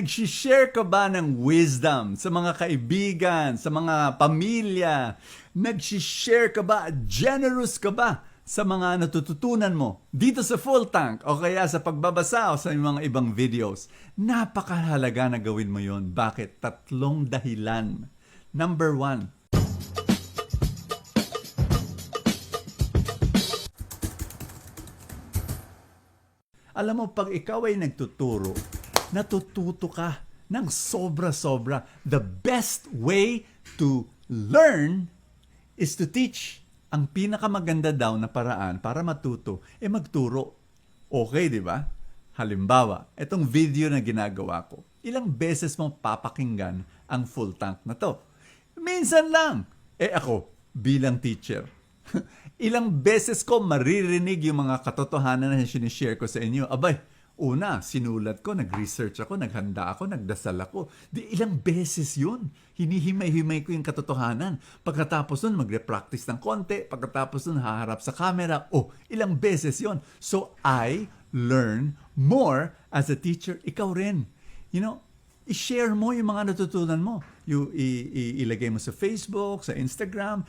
Nag-share ka ba ng wisdom sa mga kaibigan, sa mga pamilya? Nag-share ka ba, generous ka ba sa mga natututunan mo dito sa Full Tank o kaya sa pagbabasa o sa mga ibang videos? Napakahalaga na gawin mo yon. Bakit? Tatlong dahilan. Number one, alam mo, pag ikaw ay nagtuturo, natututo ka ng sobra-sobra. The best way to learn is to teach. Ang pinakamaganda daw na paraan para matuto, magturo. Okay, di ba? Halimbawa, itong video na ginagawa ko, ilang beses mo papakinggan ang full tank na to? Minsan lang. Ako, bilang teacher, ilang beses ko maririnig yung mga katotohanan na sinishare ko sa inyo. Abay, una, sinulat ko, nag-research ako, naghanda ako, nagdasal ako. Di ilang beses yun. Hinihimay-himay ko yung katotohanan. Pagkatapos nun, magre-practice ng konti. Pagkatapos nun, haharap sa camera. Ilang beses yun. So, I learn more as a teacher. Ikaw rin. You know, i-share mo yung mga natutunan mo. Ilagay mo sa Facebook, sa Instagram,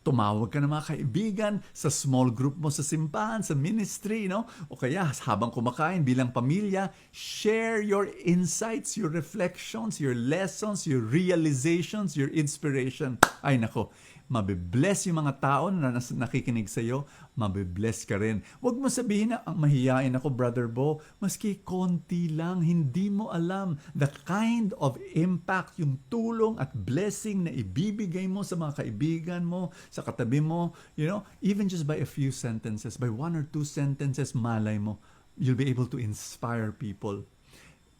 tumawag ka ng mga kaibigan sa small group mo sa simbahan, sa ministry, no? O kaya habang kumakain bilang pamilya, share your insights, your reflections, your lessons, your realizations, your inspiration. Ay nako, mabibless yung mga tao na nakikinig sa iyo, mabibless ka rin. Huwag mo sabihin na, ang mahiyain ako, Brother Bo, maski konti lang, hindi mo alam the kind of impact, yung tulong at blessing na ibibigay mo sa mga kaibigan mo, sa katabi mo, you know, even just by a few sentences, by one or two sentences, malay mo, you'll be able to inspire people.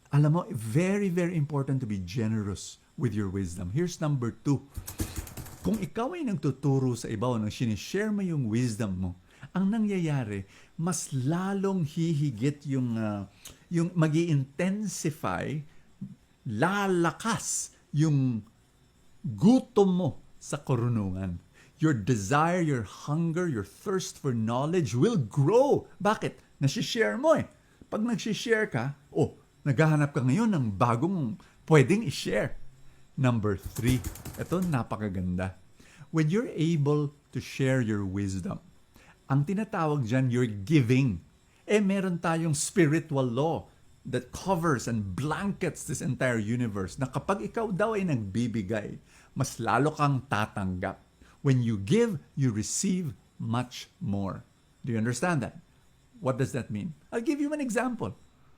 Alam mo, very, very important to be generous with your wisdom. Here's number two. Kung ikaw ay nagtuturo sa iba o nang sinishare mo yung wisdom mo, ang nangyayari, mas lalong hihigit yung magi-intensify, lalakas yung gutom mo sa karunungan. Your desire, your hunger, your thirst for knowledge will grow. Bakit? Nasishare mo eh. Pag nagsishare ka, naghahanap ka ngayon ng bagong pwedeng ishare. Number three, ito napakaganda. When you're able to share your wisdom, ang tinatawag dyan, you're giving. Meron tayong spiritual law that covers and blankets this entire universe na kapag ikaw daw ay nagbibigay, mas lalo kang tatanggap. When you give, you receive much more. Do you understand that? What does that mean? I'll give you an example.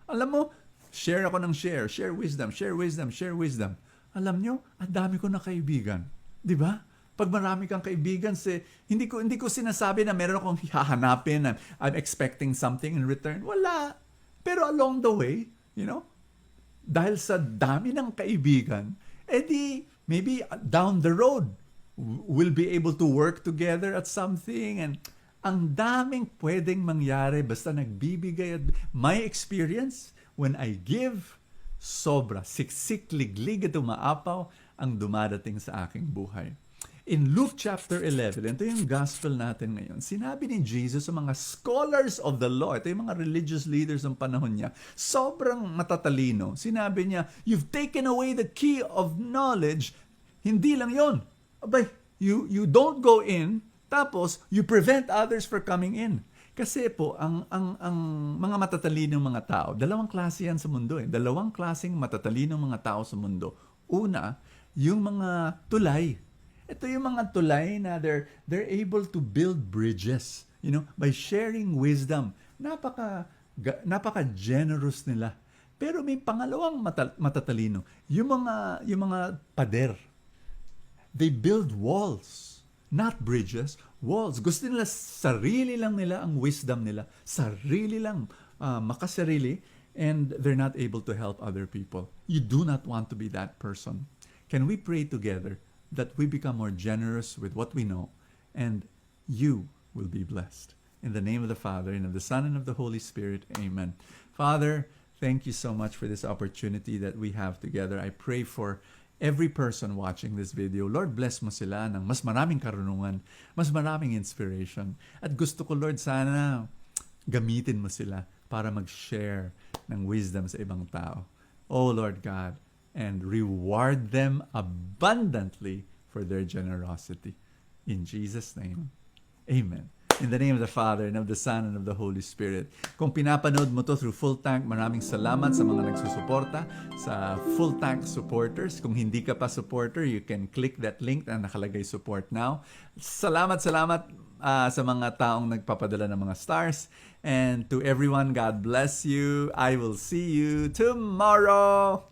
Alam mo, share ako ng share wisdom, share wisdom, share wisdom. Alam nyo, ang dami ko na kaibigan. Di ba? Pag marami kang kaibigan, hindi ko sinasabi na meron akong hahanapin na I'm expecting something in return. Wala. Pero along the way, you know, dahil sa dami ng kaibigan, maybe down the road, we'll be able to work together at something, and ang daming pwedeng mangyari basta nagbibigay. At my experience, when I give, sobra, siksik, liglig at umaapaw ang dumadating sa aking buhay. In Luke chapter 11, ito yung gospel natin ngayon, sinabi ni Jesus sa mga scholars of the law, ito yung mga religious leaders ng panahon niya, sobrang matatalino. Sinabi niya, you've taken away the key of knowledge. Hindi lang yon. Abay, you don't go in, tapos you prevent others from coming in. Kasi po, ang mga matatalinong mga tao, dalawang klase yan sa mundo. Dalawang klaseng matatalinong mga tao sa mundo. Una, yung mga tulay. Ito yung mga tulay na they're able to build bridges, you know, by sharing wisdom. Napaka-generous nila. Pero may pangalawang matatalino, yung mga pader. They build walls. Not bridges, walls. Gusto nila, sarili lang nila ang wisdom nila. Sarili lang, makasarili, and they're not able to help other people. You do not want to be that person. Can we pray together that we become more generous with what we know, and you will be blessed. In the name of the Father, and of the Son, and of the Holy Spirit, amen. Father, thank you so much for this opportunity that we have together. I pray for every person watching this video. Lord, bless mo sila ng mas maraming karunungan, mas maraming inspiration. At gusto ko, Lord, sana gamitin mo sila para mag-share ng wisdom sa ibang tao. O Lord God, and reward them abundantly for their generosity. In Jesus' name, amen. In the name of the Father, and of the Son, and of the Holy Spirit. Kung pinapanood mo to through Full Tank, maraming salamat sa mga nagsusuporta, sa Full Tank supporters. Kung hindi ka pa supporter, you can click that link na nakalagay support now. Salamat sa mga taong nagpapadala ng mga stars. And to everyone, God bless you. I will see you tomorrow.